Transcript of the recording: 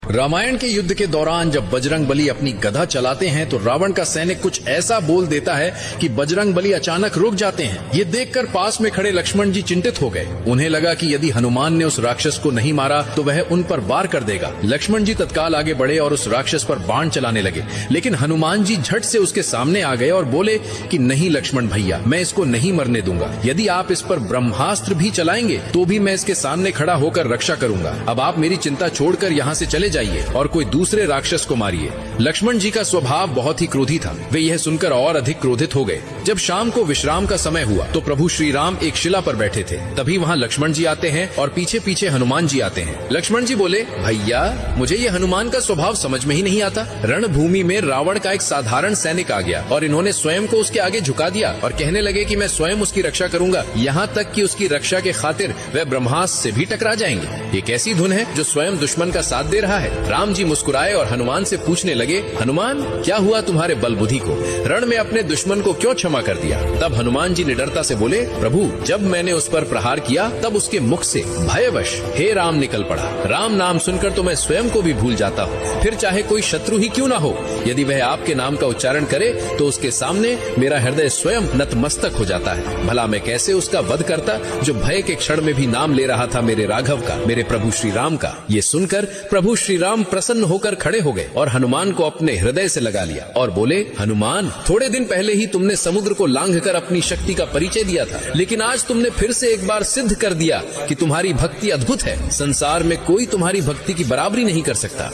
रामायण के युद्ध के दौरान जब बजरंग बली अपनी गदा चलाते हैं तो रावण का सैनिक कुछ ऐसा बोल देता है कि बजरंग बली अचानक रुक जाते हैं। ये देखकर पास में खड़े लक्ष्मण जी चिंतित हो गए। उन्हें लगा कि यदि हनुमान ने उस राक्षस को नहीं मारा तो वह उन पर वार कर देगा। लक्ष्मण जी तत्काल आगे बढ़े और उस राक्षस पर बाण चलाने लगे, लेकिन हनुमान जी झट से उसके सामने आ गए और बोले कि नहीं लक्ष्मण भैया, मैं इसको नहीं मरने दूंगा। यदि आप इस पर ब्रह्मास्त्र भी चलाएंगे तो भी मैं इसके सामने खड़ा होकर रक्षा करूंगा। अब आप मेरी चिंता छोड़कर यहाँ से चले जाइए और कोई दूसरे राक्षस को मारिए। लक्ष्मण जी का स्वभाव बहुत ही क्रोधी था। वे यह सुनकर और अधिक क्रोधित हो गए। जब शाम को विश्राम का समय हुआ तो प्रभु श्री राम एक शिला पर बैठे थे। तभी वहाँ लक्ष्मण जी आते हैं और पीछे पीछे हनुमान जी आते हैं। लक्ष्मण जी बोले, भैया मुझे ये हनुमान का स्वभाव समझ में ही नहीं आता। रणभूमि में रावण का एक साधारण सैनिक आ गया और इन्होंने स्वयं को उसके आगे झुका दिया और कहने लगे कि मैं स्वयं उसकी रक्षा करूंगा, यहाँ तक कि उसकी रक्षा के खातिर वह ब्रह्मास्त्र से भी टकरा जाएंगे। ये कैसी धुन है जो स्वयं दुश्मन का साथ दे रहा है। राम जी मुस्कुराए और हनुमान से पूछने लगे, हनुमान क्या हुआ तुम्हारे बल बुद्धि को? रण में अपने दुश्मन को क्यों क्षमा कर दिया? तब हनुमान जी निडरता से बोले, प्रभु जब मैंने उस पर प्रहार किया तब उसके मुख से भयवश हे राम निकल पड़ा। राम नाम सुनकर तो मैं स्वयं को भी भूल जाता हूँ। फिर चाहे कोई शत्रु ही क्यों ना हो, यदि वह आपके नाम का उच्चारण करे तो उसके सामने मेरा हृदय स्वयं नतमस्तक हो जाता है। भला मैं कैसे उसका वध करता जो भय के क्षण में भी नाम ले रहा था मेरे राघव का, मेरे प्रभु श्री राम का। ये सुनकर प्रभु श्री राम प्रसन्न होकर खड़े हो गए और हनुमान को अपने हृदय से लगा लिया और बोले, हनुमान थोड़े दिन पहले ही तुमने समुद्र को लांघकर अपनी शक्ति का परिचय दिया था, लेकिन आज तुमने फिर से एक बार सिद्ध कर दिया कि तुम्हारी भक्ति अद्भुत है। संसार में कोई तुम्हारी भक्ति की बराबरी नहीं कर सकता।